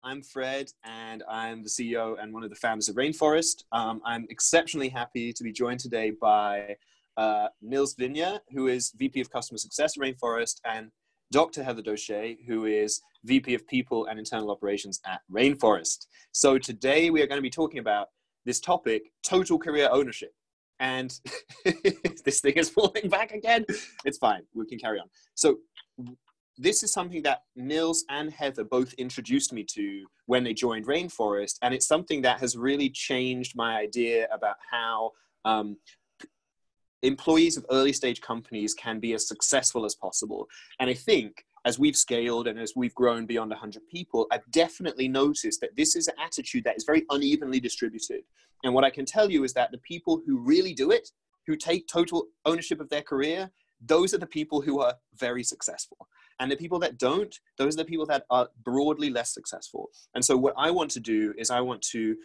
I'm Fred, and I'm the CEO and one of the founders of Rainforest. I'm exceptionally happy to be joined today by Nils Vinje, who is VP of Customer Success at Rainforest, and Dr. Heather Doshay, who is VP of People and Internal Operations at Rainforest. So today we are going to be talking about this topic, total career ownership. And this thing is falling back again. It's fine. We can carry on. So this is something that Nils and Heather both introduced me to when they joined Rainforest. And it's something that has really changed my idea about how employees of early stage companies can be as successful as possible. And I think as we've scaled and as we've grown beyond 100 people, I've definitely noticed that this is an attitude that is very unevenly distributed. And what I can tell you is that the people who really do it, who take total ownership of their career, those are the people who are very successful. And the people that don't, those are the people that are broadly less successful. And so what I want to do is I want to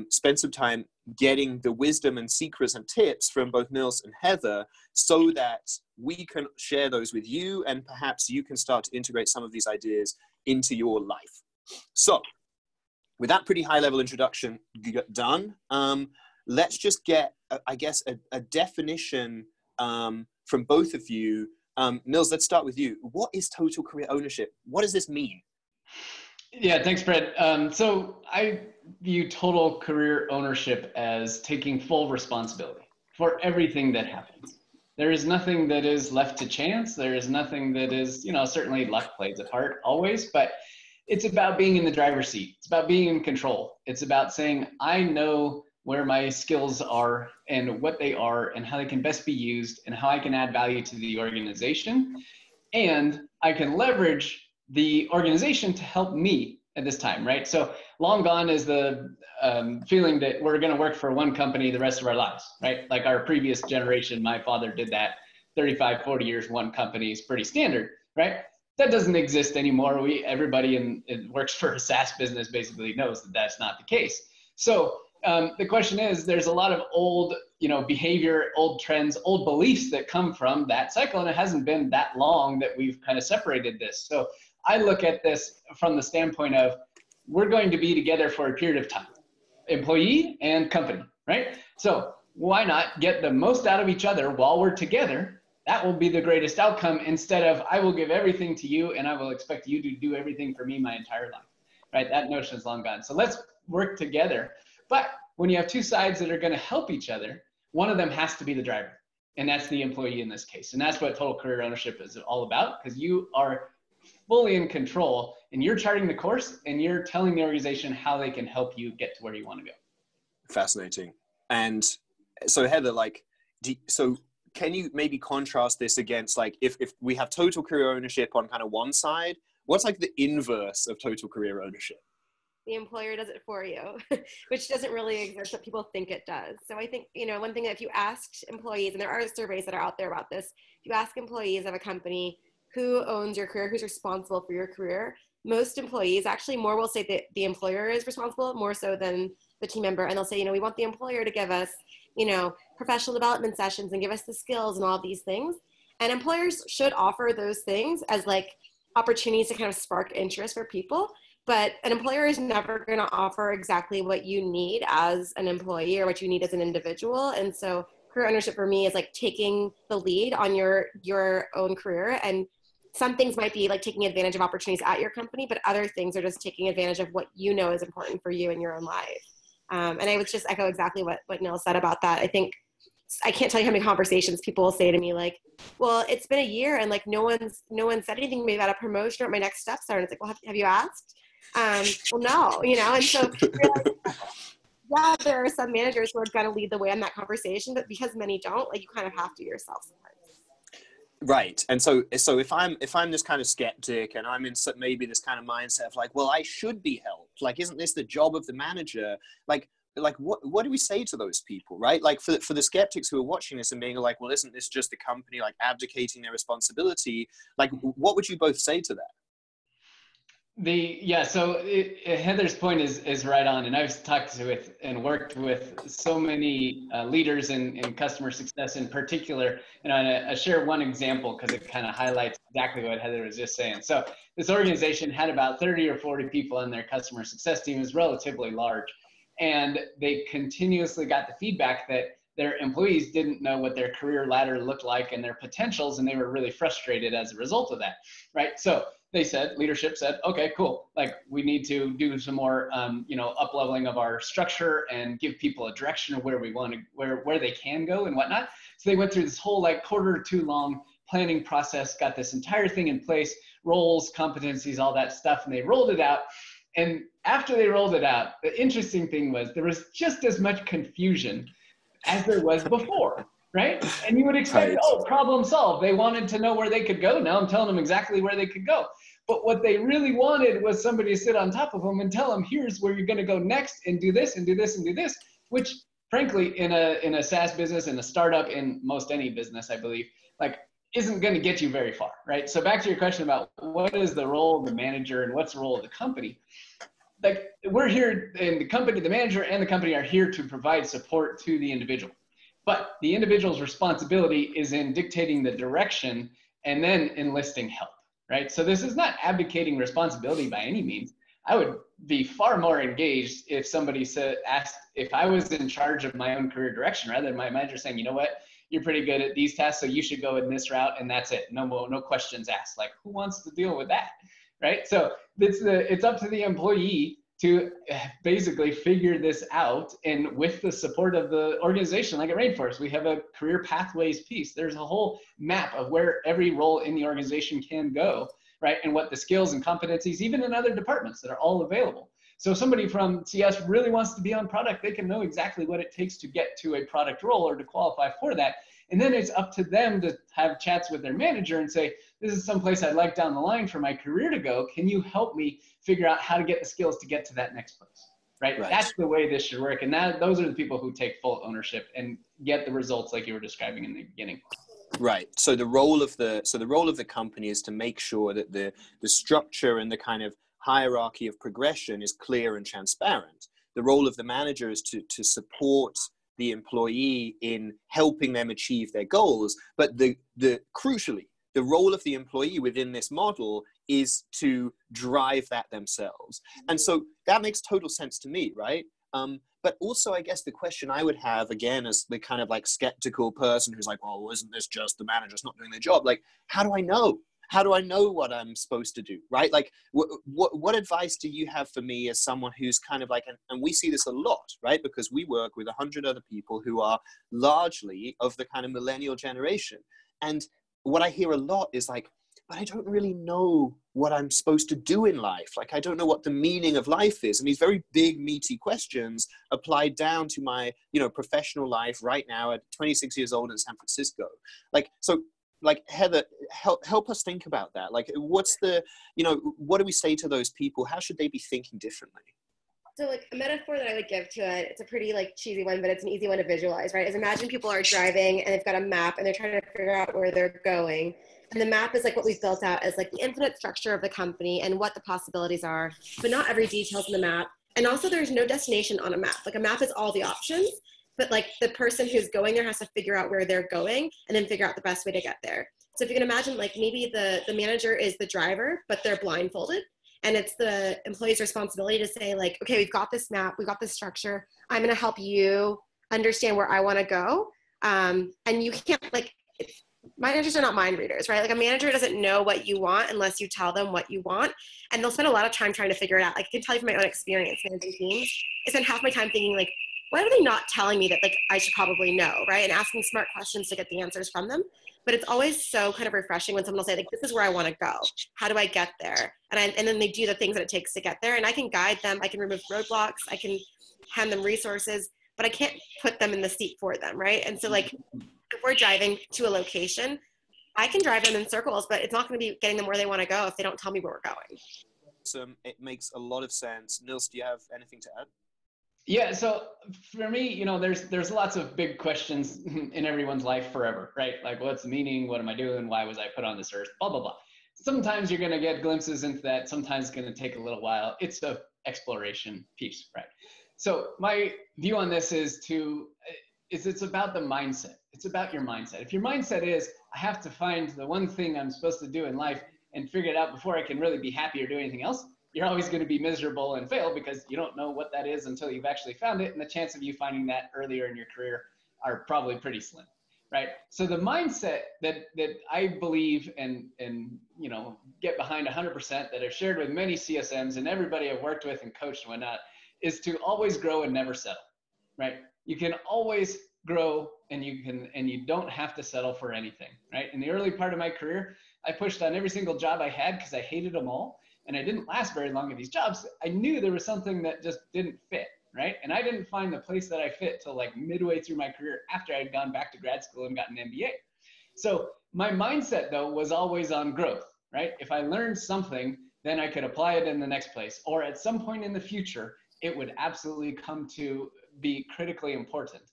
spend some time getting the wisdom and secrets and tips from both Nils and Heather so that we can share those with you, and perhaps you can start to integrate some of these ideas into your life. So with that pretty high level introduction done, let's just get, I guess, a definition from both of you. Nils, let's start with you. What is total career ownership? What does this mean? Yeah, thanks, Fred. So I view total career ownership as taking full responsibility for everything that happens. There is nothing that is left to chance. There is nothing that is, certainly luck plays a part always, but it's about being in the driver's seat. It's about being in control. It's about saying, I know where my skills are and what they are and how they can best be used and how I can add value to the organization. And I can leverage the organization to help me at this time, right? So long gone is the feeling that we're going to work for one company the rest of our lives, right? Like our previous generation, my father did that 35, 40 years, one company is pretty standard, right? That doesn't exist anymore. Everybody works for a SaaS business basically knows that that's not the case. So the question is, there's a lot of old, behavior, old trends, old beliefs that come from that cycle. And it hasn't been that long that we've kind of separated this. So I look at this from the standpoint of we're going to be together for a period of time, employee and company, right? So why not get the most out of each other while we're together? That will be the greatest outcome instead of I will give everything to you and I will expect you to do everything for me my entire life, right? That notion is long gone. So let's work together. But when you have two sides that are going to help each other, one of them has to be the driver. And that's the employee in this case. And that's what total career ownership is all about, because you are fully in control and you're charting the course and you're telling the organization how they can help you get to where you want to go. Fascinating. And so Heather, so can you maybe contrast this against if we have total career ownership on kind of one side, what's the inverse of total career ownership? The employer does it for you, which doesn't really exist, but people think it does. So I think, one thing that if you asked employees, and there are surveys that are out there about this, if you ask employees of a company who owns your career, who's responsible for your career, most employees actually more will say that the employer is responsible more so than the team member. And they'll say, we want the employer to give us, professional development sessions and give us the skills and all of these things. And employers should offer those things as opportunities to kind of spark interest for people. But an employer is never going to offer exactly what you need as an employee or what you need as an individual. And so career ownership for me is taking the lead on your own career. And some things might be taking advantage of opportunities at your company, but other things are just taking advantage of what you know is important for you in your own life. And I would just echo exactly what Nils said about that. I think I can't tell you how many conversations people will say to me well, it's been a year and no one said anything to me about a promotion or what my next steps are. And it's well, have you asked? Well, no, and so yeah, there are some managers who are going to lead the way on that conversation, but because many don't, you kind of have to yourself sometimes. Right. And so if I'm this kind of skeptic and I'm in maybe this kind of mindset of well, I should be helped. Isn't this the job of the manager? What do we say to those people, right? For the skeptics who are watching this and being well, isn't this just the company abdicating their responsibility? What would you both say to that? Heather's point is right on, and I've talked with and worked with so many leaders in customer success in particular. And I share one example because it kind of highlights exactly what Heather was just saying. So this organization had about 30 or 40 people on their customer success team. It was relatively large, and they continuously got the feedback that their employees didn't know what their career ladder looked like and their potentials, and they were really frustrated as a result of that, right? So leadership said, okay, cool. Like we need to do some more, up leveling of our structure and give people a direction of where we want to, where they can go and whatnot. So they went through this whole like quarter or two long planning process, got this entire thing in place, roles, competencies, all that stuff, and they rolled it out. And after they rolled it out, the interesting thing was there was just as much confusion as there was before, right? And you would expect, Right. oh, problem solved. They wanted to know where they could go. Now I'm telling them exactly where they could go. But what they really wanted was somebody to sit on top of them and tell them, here's where you're going to go next and do this and do this and do this, which frankly, in a SaaS business, in a startup, in most any business, I believe, like isn't going to get you very far, right? So back to your question about what is the role of the manager and what's the role of the company? Like we're here, and the company, the manager and the company are here to provide support to the individual. But the individual's responsibility is in dictating the direction and then enlisting help, right? So this is not abdicating responsibility by any means. I would be far more engaged if somebody asked if I was in charge of my own career direction, rather than my manager saying, you know what, you're pretty good at these tasks, so you should go in this route, and that's it. No questions asked. Like, who wants to deal with that, right? So it's up to the employee to basically figure this out. And with the support of the organization, like at Rainforest, we have a career pathways piece. There's a whole map of where every role in the organization can go, right? And what the skills and competencies, even in other departments, that are all available. So if somebody from CS really wants to be on product, they can know exactly what it takes to get to a product role or to qualify for that. And then it's up to them to have chats with their manager and say, this is someplace I'd like down the line for my career to go. Can you help me figure out how to get the skills to get to that next place? Right? That's the way this should work. And those are the people who take full ownership and get the results like you were describing in the beginning. Right. So the role of the company is to make sure that the structure and the kind of hierarchy of progression is clear and transparent. The role of the manager is to support the employee in helping them achieve their goals. But crucially, the role of the employee within this model is to drive that themselves. And so that makes total sense to me, right? But also, I guess the question I would have, again, as the kind of like skeptical person who's like, well, isn't this just the manager's not doing their job? Like, how do I know? How do I know what I'm supposed to do, right? Like, what advice do you have for me as someone who's kind of like, and we see this a lot, right? Because we work with 100 other people who are largely of the kind of millennial generation. And what I hear a lot is like, but I don't really know what I'm supposed to do in life. Like, I don't know what the meaning of life is. And these very big, meaty questions applied down to my, professional life right now at 26 years old in San Francisco. Like, Heather, help us think about that. Like, what do we say to those people? How should they be thinking differently? So like a metaphor that I would give to it, it's a pretty like cheesy one, but it's an easy one to visualize, right? Is imagine people are driving and they've got a map and they're trying to figure out where they're going. And the map is like what we've built out as like the infinite structure of the company and what the possibilities are, but not every detail's in the map. And also there's no destination on a map. Like a map is all the options, but like the person who's going there has to figure out where they're going and then figure out the best way to get there. So if you can imagine like maybe the manager is the driver, but they're blindfolded. And it's the employee's responsibility to say like, okay, we've got this map, we've got this structure. I'm going to help you understand where I want to go. And you can't managers are not mind readers, right? Like a manager doesn't know what you want unless you tell them what you want. And they'll spend a lot of time trying to figure it out. Like I can tell you from my own experience managing teams, I spend half my time thinking like, why are they not telling me that like I should probably know, right? And asking smart questions to get the answers from them. But it's always so kind of refreshing when someone will say like, this is where I want to go. How do I get there? And then they do the things that it takes to get there. And I can guide them. I can remove roadblocks. I can hand them resources, but I can't put them in the seat for them, right? And so like, if we're driving to a location, I can drive them in circles, but it's not going to be getting them where they want to go if they don't tell me where we're going. So it makes a lot of sense. Nils, do you have anything to add? Yeah, so for me, there's lots of big questions in everyone's life forever, right? Like, what's the meaning? What am I doing? Why was I put on this earth? Blah, blah, blah. sometimes you're going to get glimpses into that. Sometimes it's going to take a little while. It's a exploration piece, right? So my view on this is it's about the mindset. It's about your mindset. If your mindset is, I have to find the one thing I'm supposed to do in life and figure it out before I can really be happy or do anything else, you're always going to be miserable and fail because you don't know what that is until you've actually found it. And the chance of you finding that earlier in your career are probably pretty slim, right? So the mindset that I believe and get behind 100%, that I've shared with many CSMs and everybody I've worked with and coached and whatnot, is to always grow and never settle, right? You can always grow and you don't have to settle for anything, right? In the early part of my career, I pushed on every single job I had because I hated them all. And I didn't last very long at these jobs. I knew there was something that just didn't fit, right? And I didn't find the place that I fit till like midway through my career after I had gone back to grad school and gotten an MBA. So my mindset though was always on growth, right? If I learned something, then I could apply it in the next place, or at some point in the future, it would absolutely come to be critically important,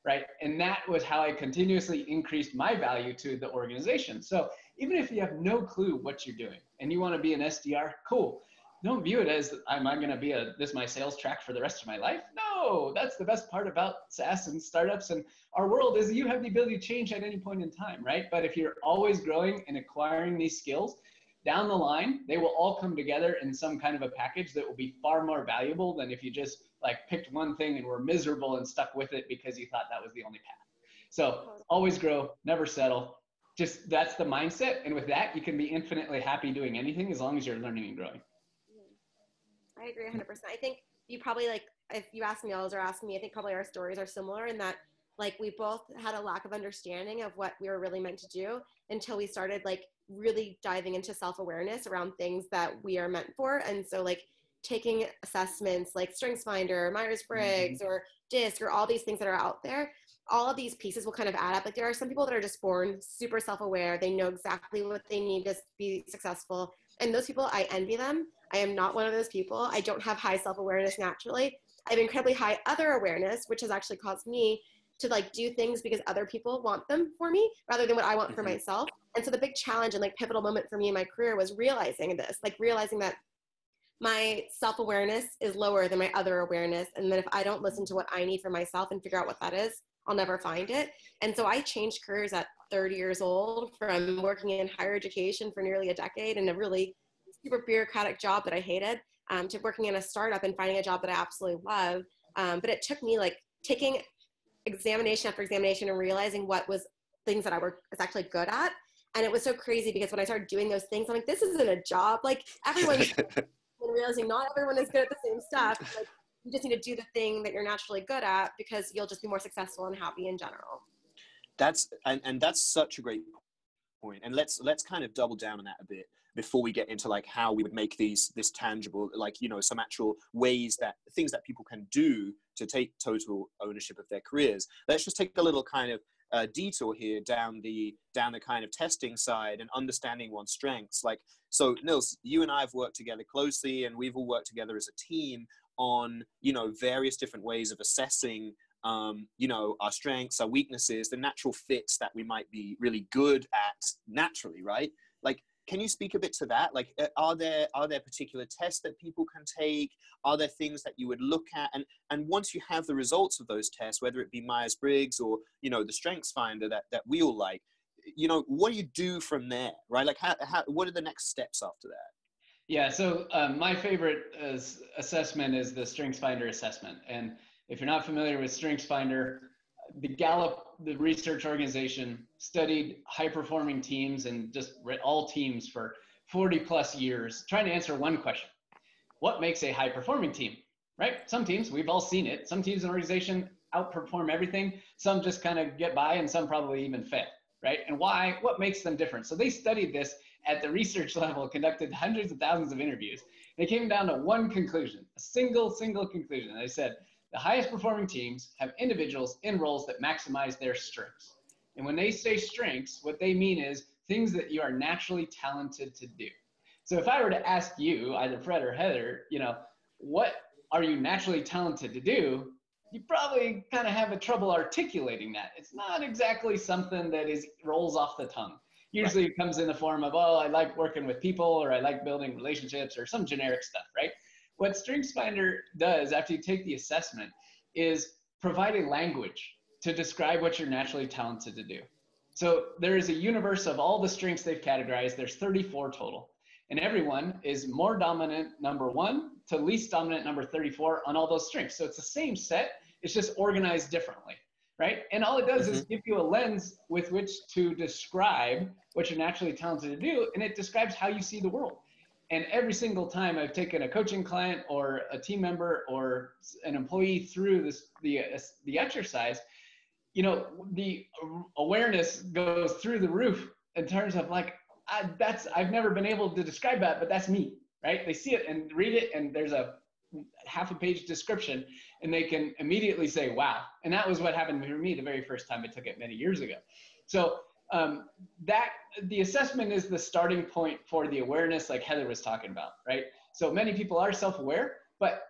right? And that was how I continuously increased my value to the organization. So even if you have no clue what you're doing and you want to be an SDR, cool. Don't view it as, am I going to be this my sales track for the rest of my life? No, that's the best part about SaaS and startups and our world is you have the ability to change at any point in time, right? But if you're always growing and acquiring these skills, down the line, they will all come together in some kind of a package that will be far more valuable than if you just like picked one thing and were miserable and stuck with it because you thought that was the only path. So always grow, never settle. Just that's the mindset. And with that, you can be infinitely happy doing anything as long as you're learning and growing. I agree 100%. I think you probably if you ask Nils or ask me, I think probably our stories are similar in that like we both had a lack of understanding of what we were really meant to do until we started like really diving into self-awareness around things that we are meant for. And so like taking assessments like StrengthsFinder, Myers-Briggs or DISC or all these things that are out there, all of these pieces will kind of add up. Like there are some people that are just born super self-aware. They know exactly what they need to be successful. And those people, I envy them. I am not one of those people. I don't have high self-awareness naturally. I have incredibly high other awareness, which has actually caused me to like do things because other people want them for me rather than what I want for myself. And so the big challenge and like pivotal moment for me in my career was realizing this, like realizing that my self-awareness is lower than my other awareness. And then if I don't listen to what I need for myself and figure out what that is, I'll never find it. And so I changed careers at 30 years old from working in higher education for nearly a decade in a really super bureaucratic job that I hated to working in a startup and finding a job that I absolutely love. But it took me like taking examination after examination and realizing what was things that I was actually good at. And it was so crazy because when I started doing those things, I'm like, this isn't a job. Like everyone's realizing not everyone is good at the same stuff. Like you just need to do the thing that you're naturally good at because you'll just be more successful and happy in general. That's such a great point. And let's kind of double down on that a bit before we get into like how we would make this tangible, like, you know, some actual ways that things that people can do to take total ownership of their careers. Let's just take a little kind of detour here down the kind of testing side and understanding one's strengths. Like, so Nils, you and I have worked together closely and we've all worked together as a team on, you know, various different ways of assessing you know, our strengths, our weaknesses, the natural fits that we might be really good at naturally, right? Like, can you speak a bit to that? Like, are there particular tests that people can take? Are there things that you would look at? And once you have the results of those tests, whether it be Myers-Briggs or, you know, the StrengthsFinder that we all like, you know, what do you do from there, right? Like, what are the next steps after that? Yeah, so my favorite assessment is the StrengthsFinder assessment. And if you're not familiar with StrengthsFinder, the Gallup, the research organization, studied high-performing teams and just all teams for 40 plus years, trying to answer one question. What makes a high-performing team, right? Some teams, we've all seen it. Some teams in an organization outperform everything. Some just kind of get by and some probably even fail, right? And why? What makes them different? So they studied this at the research level, conducted hundreds of thousands of interviews. They came down to one conclusion, a single conclusion. They said, the highest performing teams have individuals in roles that maximize their strengths. And when they say strengths, what they mean is things that you are naturally talented to do. So if I were to ask you, either Fred or Heather, you know, what are you naturally talented to do? You probably kind of have a trouble articulating that. It's not exactly something that rolls off the tongue. Usually it comes in the form of, oh, I like working with people, or I like building relationships, or some generic stuff, right? What StrengthsFinder does after you take the assessment is provide a language to describe what you're naturally talented to do. So there is a universe of all the strengths they've categorized. There's 34 total. And everyone is more dominant number 1 to least dominant number 34 on all those strengths. So it's the same set, it's just organized differently, right? And all it does is give you a lens with which to describe what you're naturally talented to do, and it describes how you see the world. And every single time I've taken a coaching client or a team member or an employee through the exercise, you know, the awareness goes through the roof in terms of like, I've never been able to describe that, but that's me, right? They see it and read it, and there's a half a page description, and they can immediately say, wow. And that was what happened for me the very first time I took it many years ago. So the assessment is the starting point for the awareness, like Heather was talking about, right? So many people are self-aware, but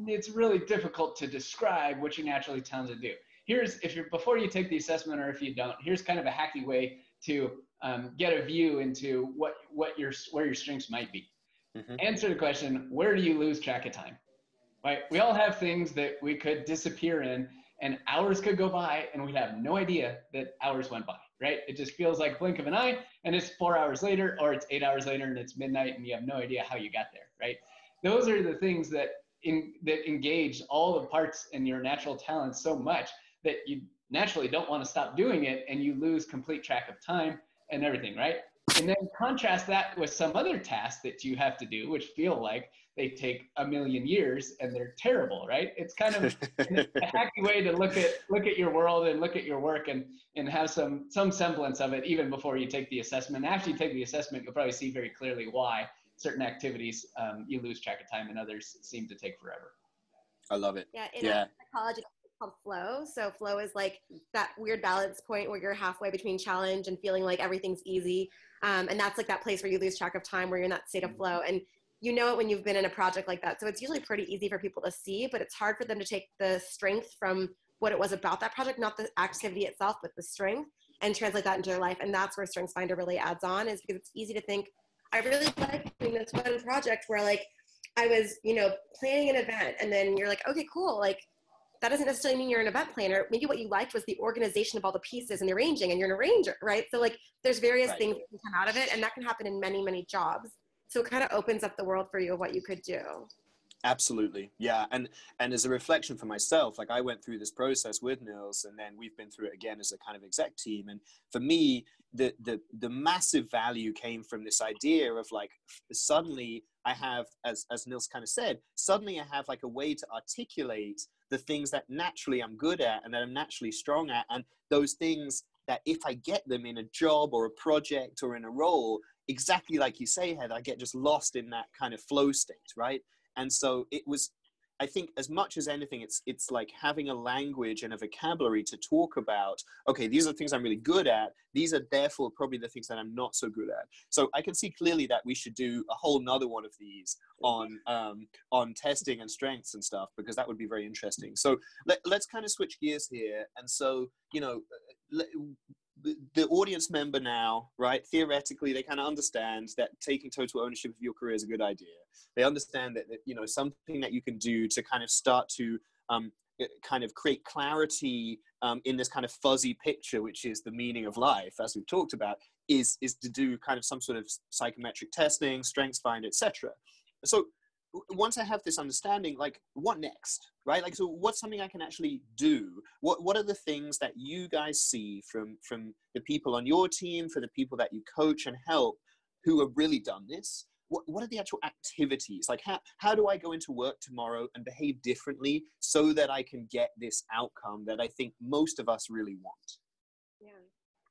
it's really difficult to describe what you're naturally talented to do. Before you take the assessment, or if you don't, here's kind of a hacky way to get a view into where your strengths might be. Answer the question, where do you lose track of time? Right? We all have things that we could disappear in, and hours could go by and we'd have no idea that hours went by, right? It just feels like a blink of an eye, and it's 4 hours later, or it's 8 hours later and it's midnight and you have no idea how you got there, right? Those are the things that engage all the parts in your natural talents so much that you naturally don't want to stop doing it, and you lose complete track of time and everything, right? And then contrast that with some other tasks that you have to do, which feel like they take a million years and they're terrible, right? It's kind of a hacky way to look at your world and look at your work and have some semblance of it even before you take the assessment. After you take the assessment, you'll probably see very clearly why certain activities you lose track of time and others seem to take forever. I love it. Yeah, in psychology, it's called flow. So flow is like that weird balance point where you're halfway between challenge and feeling like everything's easy. And that's like that place where you lose track of time, where you're in that state of flow. And you know it when you've been in a project like that. So it's usually pretty easy for people to see, but it's hard for them to take the strength from what it was about that project, not the activity itself, but the strength, and translate that into their life. And that's where StrengthsFinder really adds on, is because it's easy to think, I really like doing this one project where like I was, planning an event, and then you're like, okay, cool. Like that doesn't necessarily mean you're an event planner. Maybe what you liked was the organization of all the pieces and the arranging, and you're an arranger, right? So like there's various things that can come out of it, and that can happen in many, many jobs. So it kind of opens up the world for you of what you could do. Absolutely. Yeah. And as a reflection for myself, like I went through this process with Nils, and then we've been through it again as a kind of exec team. And for me, the massive value came from this idea of like, suddenly I have, as Nils kind of said, suddenly I have like a way to articulate the things that naturally I'm good at and that I'm naturally strong at. And those things that if I get them in a job or a project or in a role, exactly like you say, Heather, I get just lost in that kind of flow state, right? And so it was, I think as much as anything, it's like having a language and a vocabulary to talk about, okay, these are the things I'm really good at. These are therefore probably the things that I'm not so good at. So I can see clearly that we should do a whole nother one of these on testing and strengths and stuff, because that would be very interesting. So let's kind of switch gears here. And so, the audience member now, right, theoretically, they kind of understand that taking total ownership of your career is a good idea. They understand that something that you can do to kind of start to kind of create clarity in this kind of fuzzy picture, which is the meaning of life, as we've talked about, is to do kind of some sort of psychometric testing, StrengthsFinder, etc. So once I have this understanding, like what next, right? Like, so what's something I can actually do? What are the things that you guys see from the people on your team, for the people that you coach and help who have really done this? What are the actual activities? Like how do I go into work tomorrow and behave differently so that I can get this outcome that I think most of us really want? Yeah.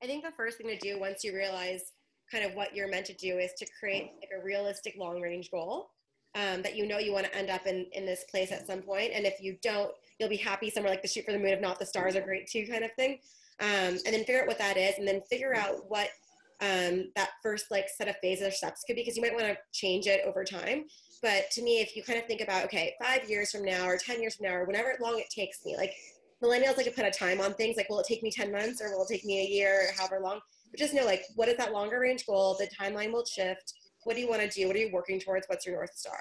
I think the first thing to do once you realize kind of what you're meant to do is to create like a realistic long range goal. That you want to end up in this place at some point. And if you don't, you'll be happy somewhere like the shoot for the moon. If not, the stars are great too, kind of thing. And then figure out what that is, and then figure out what that first like set of phases or steps could be, because you might want to change it over time. But to me, if you kind of think about, okay, 5 years from now or 10 years from now or whenever long it takes me, like millennials like to put a time on things, like, will it take me 10 months or will it take me a year or however long? But just know, like, what is that longer range goal? The timeline will shift. What do you want to do? What are you working towards? What's your North Star?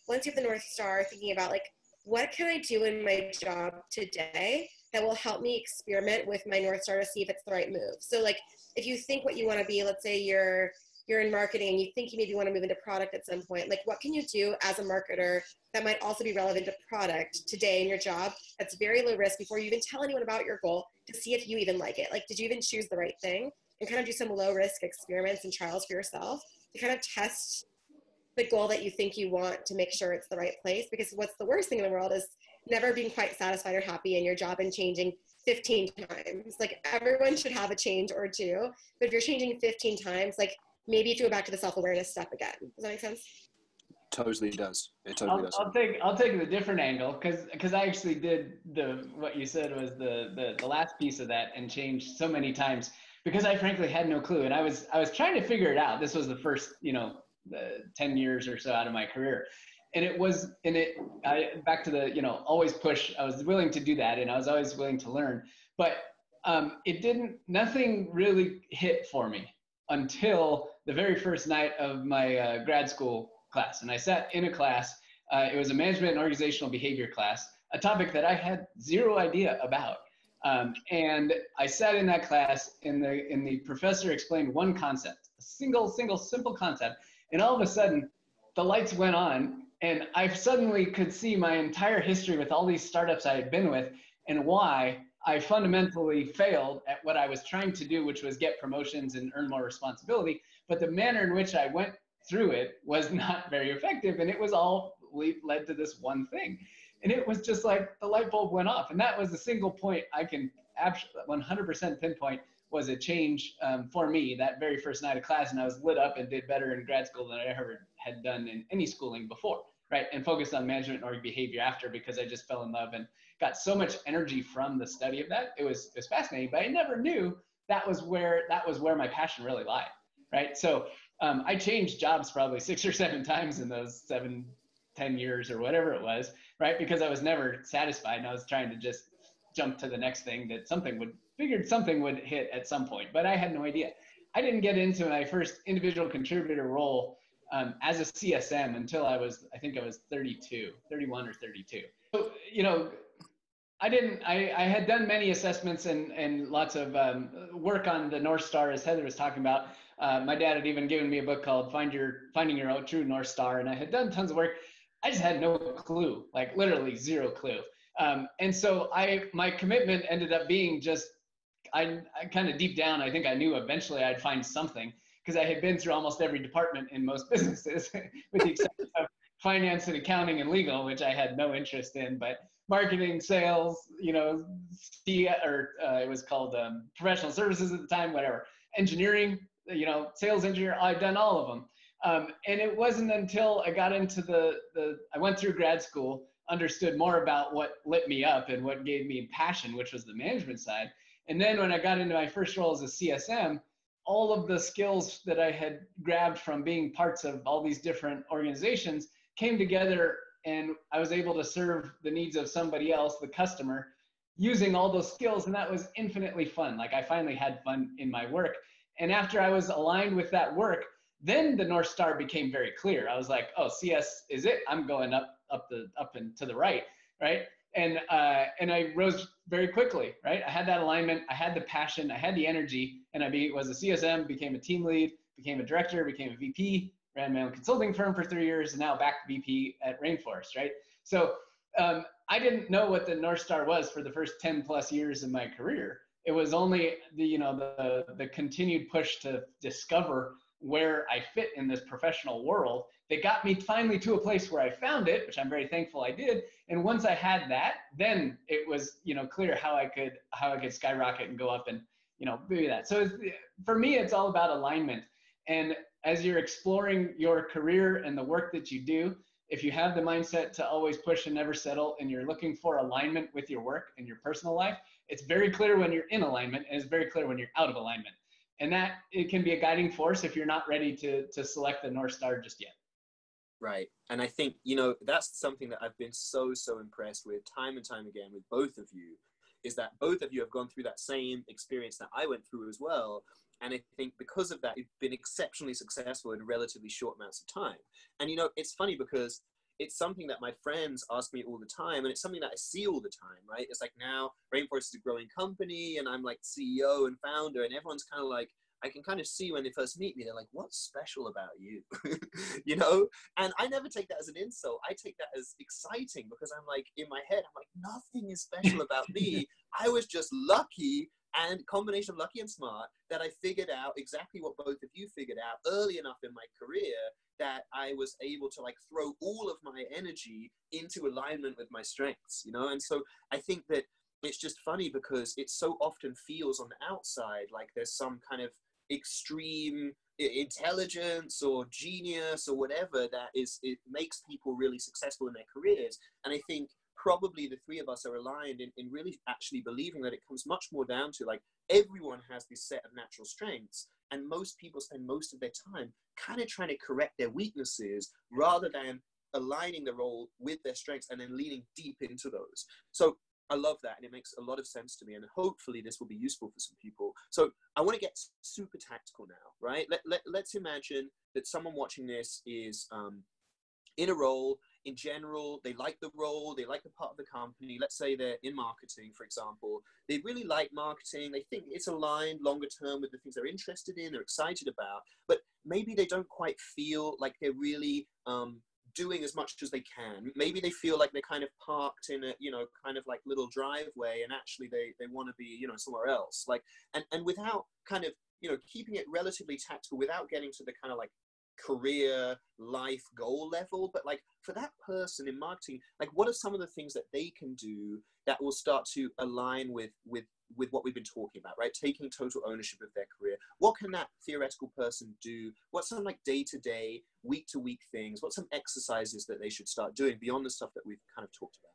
Once you have the North Star, thinking about, like, what can I do in my job today that will help me experiment with my North Star to see if it's the right move? So, like, if you think what you want to be, let's say you're in marketing and you think you maybe want to move into product at some point, like, what can you do as a marketer that might also be relevant to product today in your job that's very low risk before you even tell anyone about your goal to see if you even like it? Like, did you even choose the right thing? And kind of do some low risk experiments and trials for yourself to kind of test the goal that you think you want to make sure it's the right place. Because what's the worst thing in the world is never being quite satisfied or happy in your job and changing 15 times. Like, everyone should have a change or two, but if you're changing 15 times, like, maybe if you go back to the self-awareness step again. Does that make sense? Totally does. It totally does. I'll take the different angle, because I actually did what you said was the last piece of that, and changed so many times because I frankly had no clue, and I was trying to figure it out. This was the first, the 10 years or so out of my career. And back to the, always push. I was willing to do that, and I was always willing to learn, but nothing really hit for me until the very first night of my grad school class. And I sat in a class, it was a management and organizational behavior class, a topic that I had zero idea about. And I sat in that class, and the professor explained one concept, a single simple concept. And all of a sudden the lights went on, and I suddenly could see my entire history with all these startups I had been with, and why I fundamentally failed at what I was trying to do, which was get promotions and earn more responsibility. But the manner in which I went through it was not very effective, and it was all led to this one thing. And it was just like the light bulb went off. And that was the single point I can 100% pinpoint was a change for me that very first night of class. And I was lit up and did better in grad school than I ever had done in any schooling before, right? And focused on management and org behavior after, because I just fell in love and got so much energy from the study of that. It was fascinating, but I never knew that was where my passion really lied, right? So I changed jobs probably 6 or 7 times in those 7, 10 years or whatever it was, right? Because I was never satisfied, and I was trying to just jump to the next thing that figured something would hit at some point, but I had no idea. I didn't get into my first individual contributor role as a CSM until I think I was 31 or 32. So, I had done many assessments and lots of work on the North Star, as Heather was talking about. My dad had even given me a book called Finding Your Own True North Star, and I had done tons of work. I just had no clue, like literally zero clue. And so my commitment ended up being just, I kind of deep down, I think I knew eventually I'd find something, because I had been through almost every department in most businesses, with the exception of finance and accounting and legal, which I had no interest in, but marketing, sales, it was called professional services at the time, whatever, engineering, sales engineer, I'd done all of them. And it wasn't until I got into I went through grad school, understood more about what lit me up and what gave me passion, which was the management side. And then when I got into my first role as a CSM, all of the skills that I had grabbed from being parts of all these different organizations came together, and I was able to serve the needs of somebody else, the customer, using all those skills. And that was infinitely fun. Like, I finally had fun in my work. And after I was aligned with that work, then the North Star became very clear. I was like, oh, CS is it. I'm going up and to the right, right? And I rose very quickly, right? I had that alignment, I had the passion, I had the energy, and I was a CSM, became a team lead, became a director, became a VP, ran my own consulting firm for 3 years, and now back to VP at Rainforest, right? So I didn't know what the North Star was for the first 10 plus years of my career. It was only the continued push to discover where I fit in this professional world that got me finally to a place where I found it, which I'm very thankful I did. And once I had that, then it was clear how I could skyrocket and go up and do that. So for me, it's all about alignment. And as you're exploring your career and the work that you do, if you have the mindset to always push and never settle, and you're looking for alignment with your work and your personal life, it's very clear when you're in alignment, and it's very clear when you're out of alignment. And that it can be a guiding force if you're not ready to select the North Star just yet. Right. And I think, that's something that I've been so impressed with time and time again with both of you, is that both of you have gone through that same experience that I went through as well. And I think because of that, you've been exceptionally successful in relatively short amounts of time. And, it's funny because it's something that my friends ask me all the time, and it's something that I see all the time, right? It's like, now Rainforest is a growing company and I'm like CEO and founder, and everyone's kind of like, I can kind of see when they first meet me, they're like, what's special about you? And I never take that as an insult. I take that as exciting, because I'm like, in my head, I'm like, nothing is special about me. I was just lucky, and combination of lucky and smart, that I figured out exactly what both of you figured out early enough in my career, that I was able to like throw all of my energy into alignment with my strengths, And so I think that it's just funny, because it so often feels on the outside like there's some kind of extreme intelligence or genius or whatever it makes people really successful in their careers. And I think probably the three of us are aligned in really actually believing that it comes much more down to, like, everyone has this set of natural strengths, and most people spend most of their time kind of trying to correct their weaknesses rather than aligning the role with their strengths and then leaning deep into those. So I love that, and it makes a lot of sense to me, and hopefully this will be useful for some people. So I want to get super tactical now, right? Let's imagine that someone watching this is in a role. In general, they like the role, they like the part of the company. Let's say they're in marketing, for example. They really like marketing. They think it's aligned longer term with the things they're interested in, they're excited about, but maybe they don't quite feel like they're really doing as much as they can. Maybe they feel like they're kind of parked in a, kind of like little driveway, and actually they want to be, somewhere else. Like, and without kind of, keeping it relatively tactical, without getting to the kind of like career life goal level, but like for that person in marketing, like what are some of the things that they can do that will start to align with what we've been talking about, right? Taking total ownership of their career. What can that theoretical person do? What's some like day-to-day, week-to-week things? What's some exercises that they should start doing beyond the stuff that we've kind of talked about?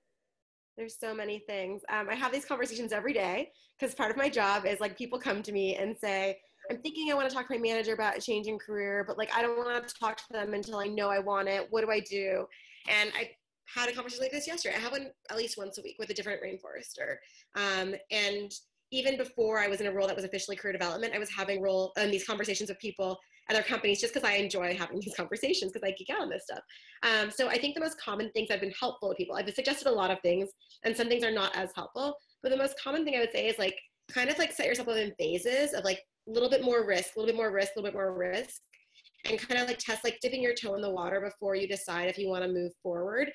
There's so many things. I have these conversations every day, because part of my job is like, people come to me and say, I'm thinking I want to talk to my manager about a change in career, but like, I don't want to talk to them until I know I want it. What do I do? And I had a conversation like this yesterday. I have one at least once a week with a different rainforester. And even before I was in a role that was officially career development, I was having these conversations with people at their companies, just because I enjoy having these conversations, because I geek out on this stuff. So I think the most common things that have been helpful to people, I've suggested a lot of things, and some things are not as helpful, but the most common thing I would say is like, kind of like set yourself up in phases of like a little bit more risk, a little bit more risk, a little bit more risk, and kind of like test, like dipping your toe in the water before you decide if you want to move forward,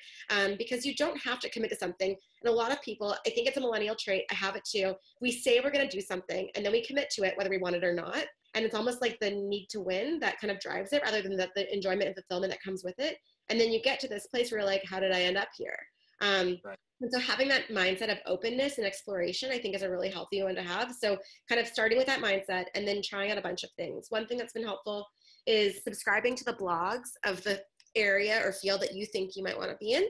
because you don't have to commit to something. And a lot of people, I think it's a millennial trait, I have it too, we say we're going to do something and then we commit to it whether we want it or not, and it's almost like the need to win that kind of drives it, rather than the enjoyment and fulfillment that comes with it. And then you get to this place where you're like, how did I end up here? Right. And so having that mindset of openness and exploration, I think, is a really healthy one to have. So kind of starting with that mindset and then trying out a bunch of things. One thing that's been helpful is subscribing to the blogs of the area or field that you think you might want to be in,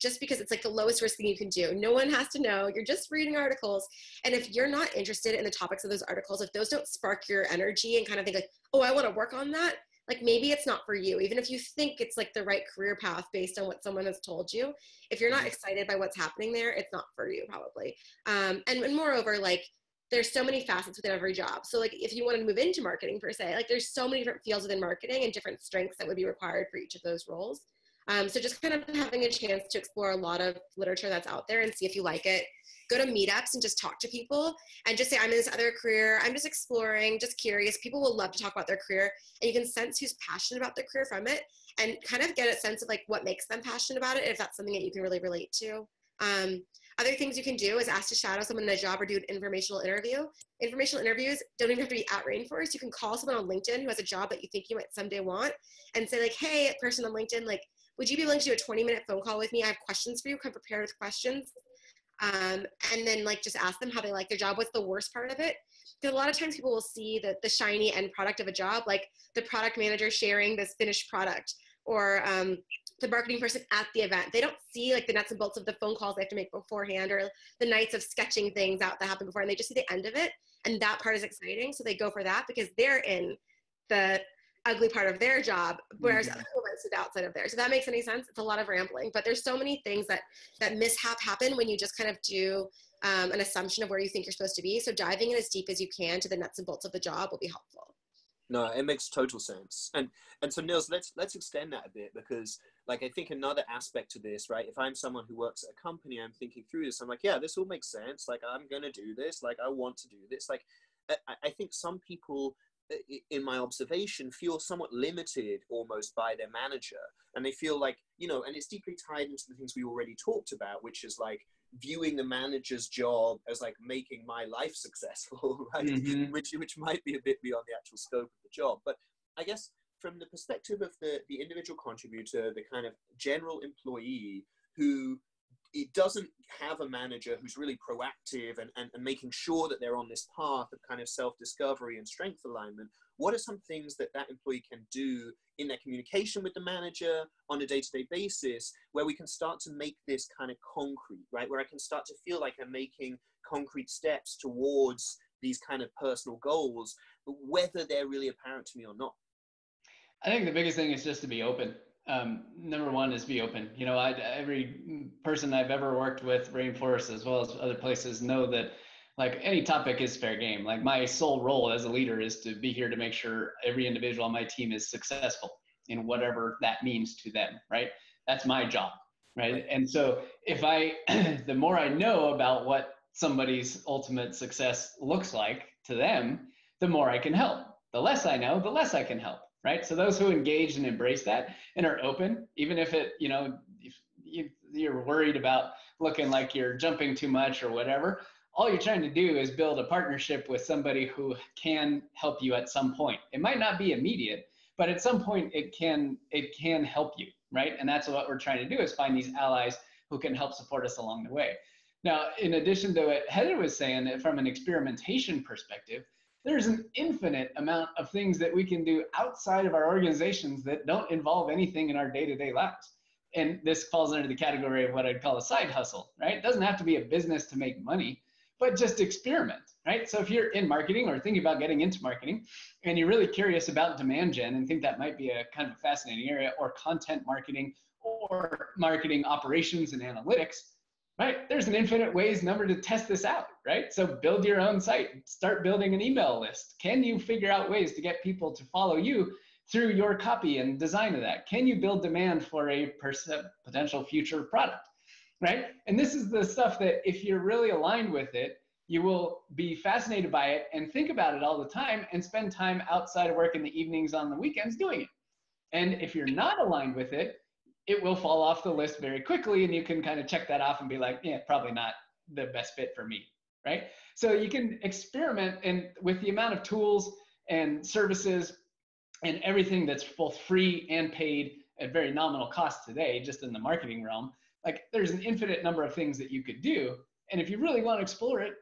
just because it's like the lowest risk thing you can do. No one has to know. You're just reading articles. And if you're not interested in the topics of those articles, if those don't spark your energy and kind of think like, oh, I want to work on that, like maybe it's not for you. Even if you think it's like the right career path based on what someone has told you, if you're not excited by what's happening there, it's not for you probably. And moreover, like there's so many facets within every job. So like if you want to move into marketing per se, like there's so many different fields within marketing and different strengths that would be required for each of those roles. So just kind of having a chance to explore a lot of literature that's out there and see if you like it. Go to meetups and just talk to people and just say, I'm in this other career, I'm just exploring, just curious. People will love to talk about their career, and you can sense who's passionate about their career from it and kind of get a sense of like what makes them passionate about it, if that's something that you can really relate to. Other things you can do is ask to shadow someone in a job or do an informational interview. Informational interviews don't even have to be at Rainforest. You can call someone on LinkedIn who has a job that you think you might someday want and say like, hey, person on LinkedIn, like, would you be willing to do a 20-minute phone call with me? I have questions for you. Come prepared with questions. And then like just ask them how they like their job. What's the worst part of it? Because a lot of times people will see the shiny end product of a job, like the product manager sharing this finished product, or the marketing person at the event. They don't see like the nuts and bolts of the phone calls they have to make beforehand, or the nights of sketching things out that happen before, and they just see the end of it. And that part is exciting. So they go for that because they're in the ugly part of their job, whereas other women sit outside of theirs. If that makes any sense, it's a lot of rambling, but there's so many things that mishap happen when you just kind of do an assumption of where you think you're supposed to be. So diving in as deep as you can to the nuts and bolts of the job will be helpful. No, it makes total sense. And so Nils, let's extend that a bit, because like I think another aspect to this, right? If I'm someone who works at a company, I'm thinking through this, I'm like, yeah, this all makes sense. Like I'm gonna do this, like I want to do this. Like I think some people in my observation feel somewhat limited almost by their manager, and they feel like, you know, and it's deeply tied into the things we already talked about, which is like viewing the manager's job as like making my life successful, right? Which might be a bit beyond the actual scope of the job. But I guess from the perspective of the individual contributor, the kind of general employee who it doesn't have a manager who's really proactive and making sure that they're on this path of kind of self-discovery and strength alignment, what are some things that employee can do in their communication with the manager on a day-to-day basis where we can start to make this kind of concrete, right? Where I can start to feel like I'm making concrete steps towards these kind of personal goals, whether they're really apparent to me or not. I think the biggest thing is just to be open. Number one is be open. You know, every person I've ever worked with, Rainforest as well as other places, know that like any topic is fair game. Like my sole role as a leader is to be here to make sure every individual on my team is successful in whatever that means to them, right? That's my job, right? And so if the more I know about what somebody's ultimate success looks like to them, the more I can help. The less I know, the less I can help. Right. So those who engage and embrace that and are open, even if it, you know, if you're worried about looking like you're jumping too much or whatever, all you're trying to do is build a partnership with somebody who can help you at some point. It might not be immediate, but at some point it can help you. Right. And that's what we're trying to do, is find these allies who can help support us along the way. Now, in addition to what Heather was saying, that from an experimentation perspective, there's an infinite amount of things that we can do outside of our organizations that don't involve anything in our day-to-day lives. And this falls under the category of what I'd call a side hustle, right? It doesn't have to be a business to make money, but just experiment, right? So if you're in marketing or thinking about getting into marketing and you're really curious about demand gen and think that might be a kind of a fascinating area, or content marketing or marketing operations and analytics, right? There's an infinite ways number to test this out, right? So build your own site, start building an email list. Can you figure out ways to get people to follow you through your copy and design of that? Can you build demand for a potential future product, right? And this is the stuff that if you're really aligned with it, you will be fascinated by it and think about it all the time and spend time outside of work in the evenings, on the weekends doing it. And if you're not aligned with it, it will fall off the list very quickly, and you can kind of check that off and be like, yeah, probably not the best fit for me, right? So you can experiment, and with the amount of tools and services and everything that's both free and paid at very nominal cost today, just in the marketing realm, like there's an infinite number of things that you could do. And if you really want to explore it,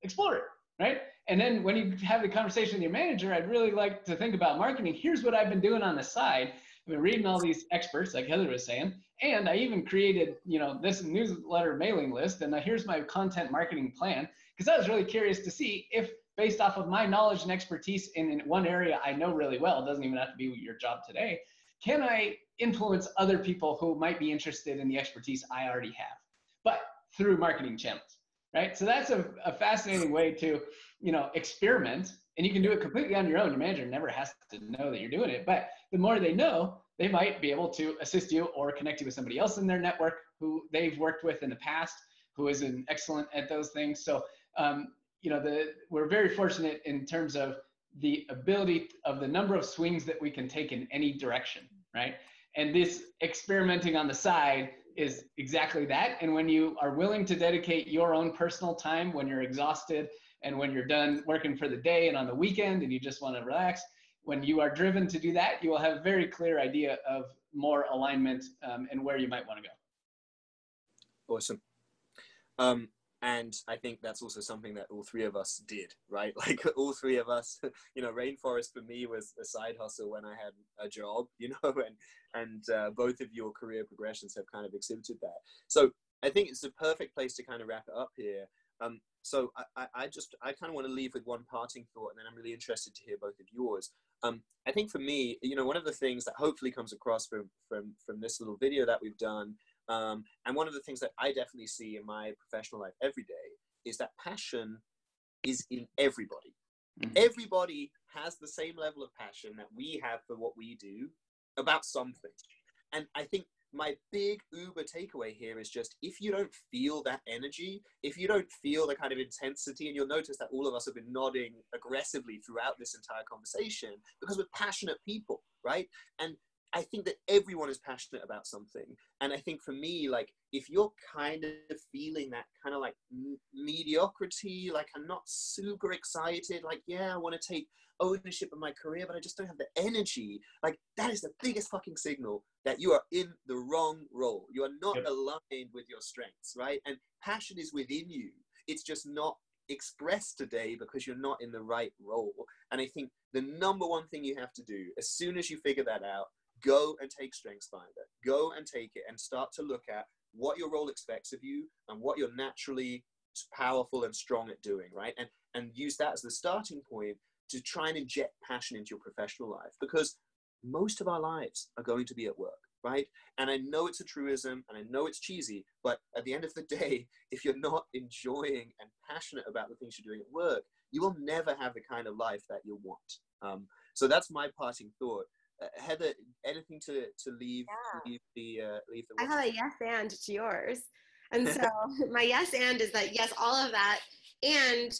explore it, right? And then when you have the conversation with your manager, I'd really like to think about marketing. Here's what I've been doing on the side. I've been reading all these experts, like Heather was saying, and I even created, you know, this newsletter mailing list, and here's my content marketing plan, because I was really curious to see if, based off of my knowledge and expertise in one area I know really well, it doesn't even have to be your job today, can I influence other people who might be interested in the expertise I already have, but through marketing channels, right? So that's a fascinating way to, you know, experiment. And you can do it completely on your own. Your manager never has to know that you're doing it. But the more they know, they might be able to assist you or connect you with somebody else in their network who they've worked with in the past, who is excellent at those things. So, you know, we're very fortunate in terms of the ability of the number of swings that we can take in any direction, right? And this experimenting on the side is exactly that. And when you are willing to dedicate your own personal time, when you're exhausted, and when you're done working for the day and on the weekend and you just want to relax, when you are driven to do that, you will have a very clear idea of more alignment and where you might want to go. Awesome. And I think that's also something that all three of us did, right? Like all three of us, you know, Rainforest for me was a side hustle when I had a job, you know, and both of your career progressions have kind of exhibited that. So I think it's a perfect place to kind of wrap it up here. So I kind of want to leave with one parting thought, and then I'm really interested to hear both of yours. I think for me, one of the things that hopefully comes across from this little video that we've done, and one of the things that I definitely see in my professional life every day, is that passion is in everybody. Mm-hmm. Everybody has the same level of passion that we have for what we do about something. And I think my big uber takeaway here is just, if you don't feel that energy, if you don't feel the kind of intensity, and you'll notice that all of us have been nodding aggressively throughout this entire conversation because we're passionate people, right? And I think that everyone is passionate about something. And I think for me, like, if you're kind of feeling that kind of like mediocrity, like I'm not super excited, like, yeah, I want to take ownership of my career, but I just don't have the energy, like, that is the biggest fucking signal that you are in the wrong role. You are not aligned with your strengths, right? And passion is within you. It's just not expressed today because you're not in the right role. And I think the number one thing you have to do, as soon as you figure that out, go and take StrengthsFinder. Go and take it and start to look at what your role expects of you and what you're naturally powerful and strong at doing, right? And use that as the starting point to try and inject passion into your professional life, because most of our lives are going to be at work, right? And I know it's a truism and I know it's cheesy, but at the end of the day, if you're not enjoying and passionate about the things you're doing at work, you will never have the kind of life that you want. So that's my parting thought. Heather, anything to leave the I have a yes and to yours. And so my yes and is that, yes, all of that. And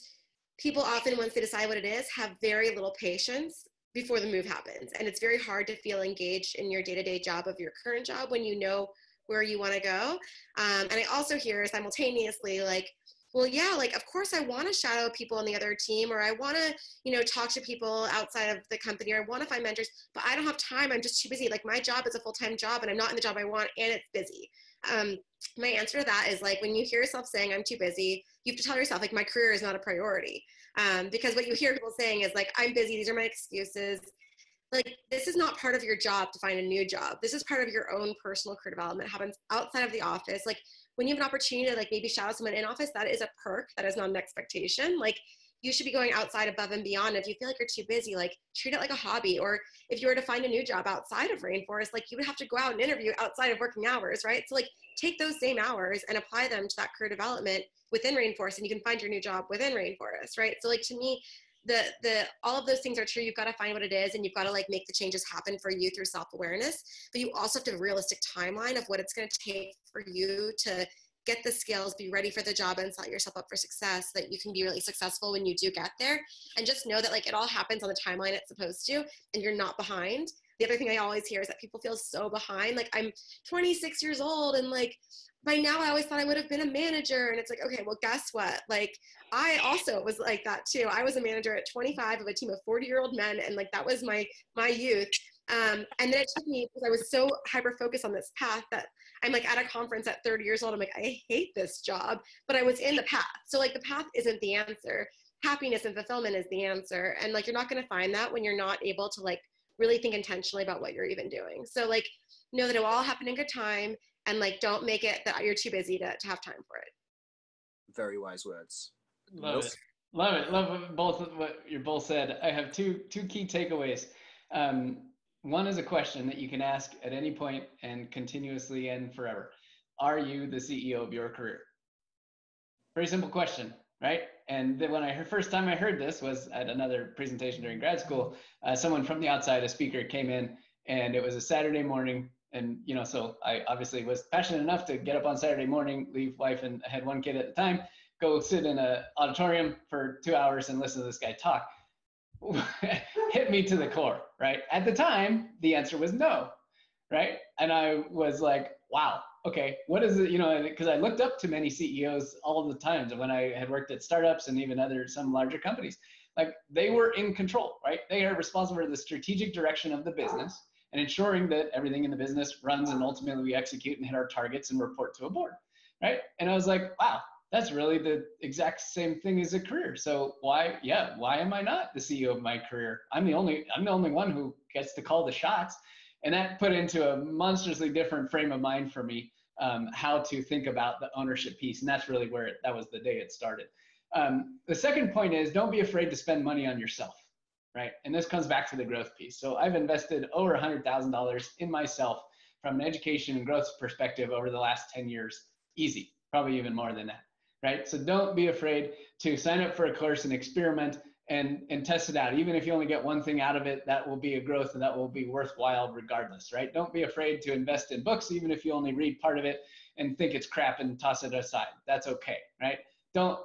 people often, once they decide what it is, have very little patience before the move happens. And it's very hard to feel engaged in your day-to-day job of your current job when you know where you want to go. And I also hear simultaneously, like, well, yeah, like, of course I want to shadow people on the other team, or I want to, talk to people outside of the company, or I want to find mentors, but I don't have time. I'm just too busy. Like, my job is a full-time job and I'm not in the job I want, and it's busy. My answer to that is, like, when you hear yourself saying I'm too busy, you have to tell yourself, like, my career is not a priority. Because what you hear people saying is, like, I'm busy. These are my excuses. Like, this is not part of your job to find a new job. This is part of your own personal career development. It happens outside of the office. Like, when you have an opportunity to, like, maybe shadow someone in office, that is a perk. That is not an expectation. Like, you should be going outside above and beyond. If you feel like you're too busy, like, treat it like a hobby. Or if you were to find a new job outside of Rainforest, like, you would have to go out and interview outside of working hours, right? So, like, take those same hours and apply them to that career development within Rainforest, and you can find your new job within Rainforest, right? So, like, to me, all of those things are true. You've got to find what it is, and you've got to, like, make the changes happen for you through self-awareness. But you also have to have a realistic timeline of what it's going to take for you to get the skills, be ready for the job, and set yourself up for success, so that you can be really successful when you do get there. And just know that, like, it all happens on the timeline it's supposed to, and you're not behind. The other thing I always hear is that people feel so behind. Like, I'm 26 years old, and, like, by now I always thought I would have been a manager. And it's like, okay, well, guess what? Like, I also was like that too. I was a manager at 25 of a team of 40-year-old men. And, like, that was my youth. And then it took me, because I was so hyper-focused on this path, that I'm, like, at a conference at 30 years old. I'm like, I hate this job, but I was in the path. So, like, the path isn't the answer. Happiness and fulfillment is the answer. And, like, you're not going to find that when you're not able to, like, really think intentionally about what you're even doing. So, like, know that it will all happen in good time, and, like, don't make it that you're too busy to have time for it. Very wise words. Love Nils? It. Love it. Love both of what you both said. I have two key takeaways. One is a question that you can ask at any point and continuously and forever. Are you the CEO of your career? Very simple question, right? And then when first time I heard this was at another presentation during grad school. Someone from the outside, a speaker, came in, and it was a Saturday morning. And, so I obviously was passionate enough to get up on Saturday morning, leave wife, and I had one kid at the time, go sit in an auditorium for 2 hours and listen to this guy talk. Hit me to the core, right? At the time, the answer was no, right? And I was like, wow, okay, what is it? Because I looked up to many CEOs all the time when I had worked at startups and even some larger companies. Like, they were in control, right? They are responsible for the strategic direction of the business and ensuring that everything in the business runs, and ultimately we execute and hit our targets and report to a board, right? And I was like, wow, that's really the exact same thing as a career. So why am I not the CEO of my career? I'm the only one who gets to call the shots. And that put into a monstrously different frame of mind for me, how to think about the ownership piece. And that's really where that was the day it started. The second point is, don't be afraid to spend money on yourself. right? And this comes back to the growth piece. So I've invested over $100,000 in myself from an education and growth perspective over the last 10 years. Easy, probably even more than that, right? So don't be afraid to sign up for a course and experiment and test it out. Even if you only get one thing out of it, that will be a growth and that will be worthwhile regardless, right? Don't be afraid to invest in books, even if you only read part of it and think it's crap and toss it aside. That's okay, right? Don't,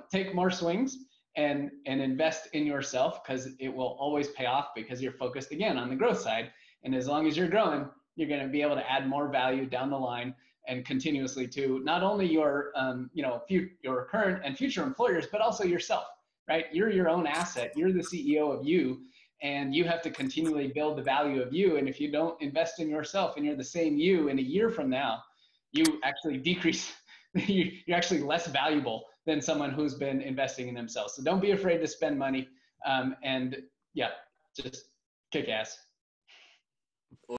take more swings and invest in yourself, because it will always pay off, because you're focused again on the growth side. And as long as you're growing, you're going to be able to add more value down the line and continuously to not only your, your current and future employers, but also yourself, right? You're your own asset. You're the CEO of you, and you have to continually build the value of you. And if you don't invest in yourself and you're the same you in a year from now, you actually decrease, you're actually less valuable than someone who's been investing in themselves. So don't be afraid to spend money, and yeah, just kick ass.